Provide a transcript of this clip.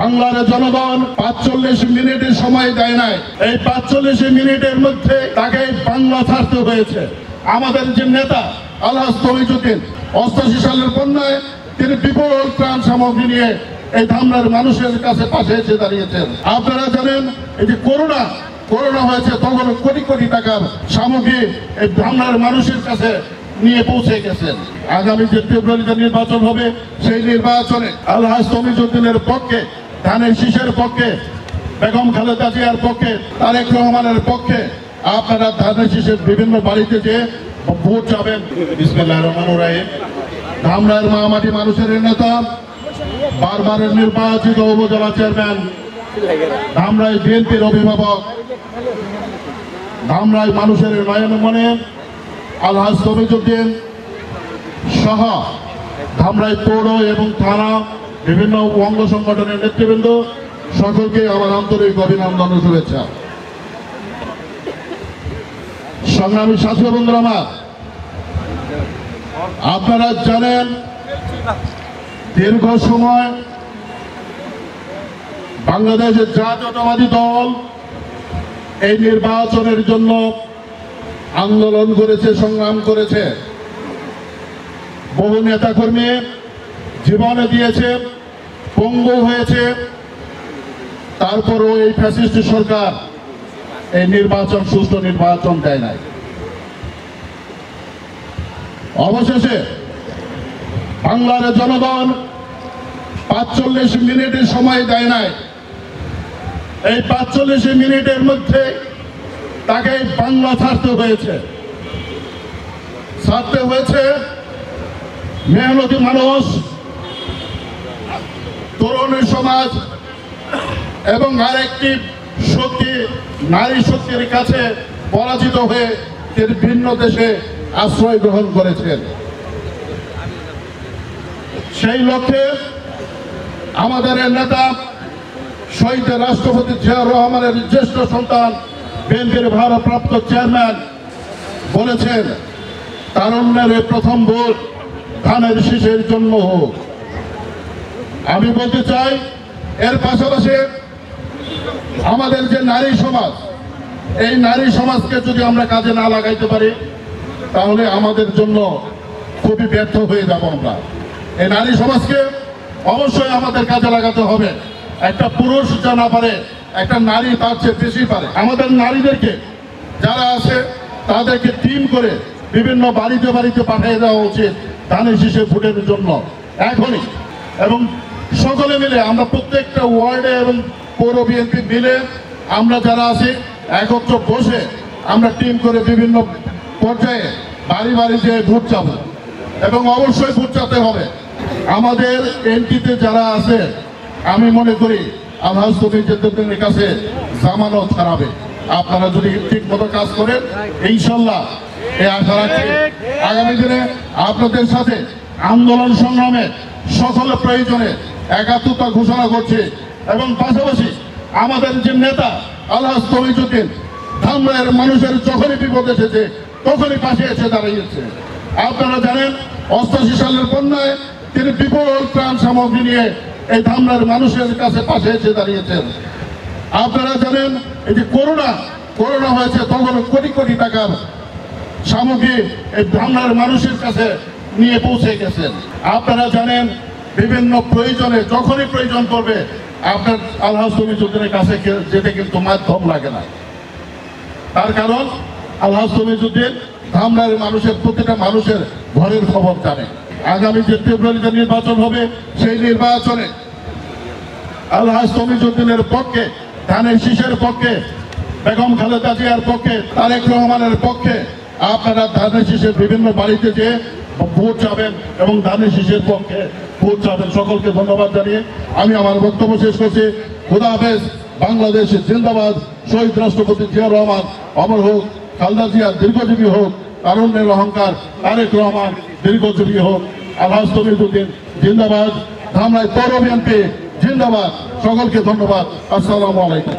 বাংলার জনগণ ৪৫ মিনিটের সময় দেয় নাই। এই ৪৫ মিনিটের মধ্যে তাকে বাংলা ছাড়তে হয়েছে। আমাদের যে নেতা আলহাজ তমিজউদ্দিন ৮৮ সালের বন্যায় তিনি বিপুল ত্রাণ সামগ্রী নিয়ে এই ধামরার মানুষের কাছে পাশে এসে দাঁড়িয়েছেন। আপনারা জানেন এই যে করোনা হয়েছে, তখন কোটি কোটি টাকার সামগ্রী এই ধামরার মানুষের কাছে নিয়ে পৌঁছে গেছেন। আগামী যে ফেব্রুয়ারিতে নির্বাচন হবে, সেই নির্বাচনে আলহাজ তমিজউদ্দিনের পক্ষে, ধানের শীষের পক্ষে, বেগম খালেদা জিয়ার পক্ষে, তারেক রহমানের পক্ষে আপনারা ধানের শীষের বিভিন্ন বাড়িতে যে ভোট যাবেন। বিসমিল্লাহির রহমানির রহিম। ধামরার মামাটি মানুষের নেতা, বারবারের নির্বাচিত উপজেলা চেয়ারম্যান, ধামরাই বিএনপির অভিভাবক, ধামরাই মানুষের নয়ন মনে আলহাজ তমিজউদ্দিন সহ ধামরাই পৌর এবং থানা বিভিন্ন অঙ্গ সংগঠনের নেতৃবৃন্দ সকলকে আমার আন্তরিক অভিনন্দন ও শুভেচ্ছা। সংগ্রামী সাথী বন্ধুরা আমার, আপনারা জানেন দীর্ঘ সময় বাংলাদেশের জাতীয়তাবাদী দল এই নির্বাচনের জন্য আন্দোলন করেছে, সংগ্রাম করেছে। বহু নেতাকর্মী জীবনে দিয়েছে, পঙ্গু হয়েছে, তারপরও এই ফ্যাসিস্ট সরকার এই নির্বাচন, সুষ্ঠু নির্বাচন দেয় নাই। অবশেষে বাংলার জনগণ ৪৫ মিনিটের সময় দেয় নাই। এই ৪৫ মিনিটের মধ্যে তাকে বাংলা ছাড়তে হয়েছে। মেহনতি মানুষ, তরুণ সমাজ এবং আরেকটি শক্তি, নারী শক্তির কাছে পরাজিত হয়ে তিনি ভিন্ন দেশে আশ্রয় গ্রহণ করেছেন। সেই লক্ষ্যে আমাদের নেতা শহীদ রাষ্ট্রপতি জিয়া রহমানের জ্যেষ্ঠ সন্তান, বিএনপির ভারপ্রাপ্ত চেয়ারম্যান বলেছেন, তারুণ্যের প্রথম ভোট ধানের শীষের জন্য হোক। আমি বলতে চাই, এর পাশাপাশি আমাদের যে নারী সমাজ, এই নারী সমাজকে যদি আমরা কাজে না লাগাইতে পারি, তাহলে আমাদের জন্য খুবই ব্যর্থ হয়ে যাব আমরা। এই নারী সমাজকে অবশ্যই আমাদের কাজে লাগাতে হবে। একটা পুরুষ যা না পারে, একটা নারী তার চেয়ে বেশি পারে। আমাদের নারীদেরকে যারা আছে তাদেরকে টিম করে বিভিন্ন বাড়িতে বাড়িতে পাঠিয়ে দেওয়া উচিত ধানের শীষে ভোটের জন্য এখনই। এবং সকলে মিলে আমরা প্রত্যেকটা ওয়ার্ডে এবং পৌর বিএনপি মিলে আমরা যারা আছি একত্র বসে আমরা টিম করে বিভিন্ন পর্যায়ে বাড়ি বাড়ি যেয়ে ভোট যাব। এবং অবশ্যই ভোট চাইতে হবে। আমাদের এমপিতে যারা আছে, আমি মনে করি আলহাজ তমিজউদ্দিনের কাছে জামানত হারাবে। আপনারা যদি ঠিক মতো কাজ করেন, ইনশাল্লাহ এই আশা রাখছি আগামী দিনে আপনাদের সাথে আন্দোলন সংগ্রামে সকল প্রয়োজনে একাত্মতা ঘোষণা করছে। এবং পাশাপাশি আমাদের যে নেতা আলহাজ তমিজউদ্দিন ধামরার মানুষের যখনই বিপদ এসেছে তখনই পাশে এসে দাঁড়িয়েছে। আপনারা জানেন ৮৮ সালের বন্যায় তিনি বিপুল ত্রাণ সামগ্রী নিয়ে এই ধামরার মানুষের কাছে পাশে এসে দাঁড়িয়েছেন। আপনারা জানেন এই যে করোনা হয়েছে, তখন কোটি কোটি টাকার সামগ্রী এই ধামরার মানুষের কাছে নিয়ে পৌঁছে গেছেন। আপনারা জানেন বিভিন্ন প্রয়োজনে যখনই প্রয়োজন পড়বে আপনার আলহাজ তমিজউদ্দিনের কাছে যেতে কিন্তু মাধ্যম লাগে না। তার কারণ আলহাজ তমিজউদ্দিন ধামরার মানুষের, প্রতিটা মানুষের ঘরের খবর জানে। আগামী যে ফেব্রুয়ারিতে নির্বাচন হবে, সেই নির্বাচনে আলহাজ তমিজউদ্দিনের পক্ষে, ধানের শীষের পক্ষে, বেগম খালেদা জিয়ার পক্ষে, তারেক রহমানের পক্ষে আপনারা ধানের শীষের বিভিন্ন বাড়িতে যে ভোট যাবেন এবং ধানের শীষের পক্ষে ভোট যাবেন। সকলকে ধন্যবাদ জানিয়ে আমি আমার বক্তব্য শেষ করছি। খোদা হাফেজ। বাংলাদেশ জিন্দাবাদ। শহীদ রাষ্ট্রপতি জিয়া রহমান অমর হোক। খালেদা জিয়া দীর্ঘজীবী হোক। তারুণ্যের অহংকার তারেক রহমান দীর্ঘজীবী হোক। আলহাজ তমিজউদ্দিন জিন্দাবাদ। ধামরাই পৌর বিএনপি জিন্দাবাদ। সকলকে ধন্যবাদ। আসসালামু আলাইকুম।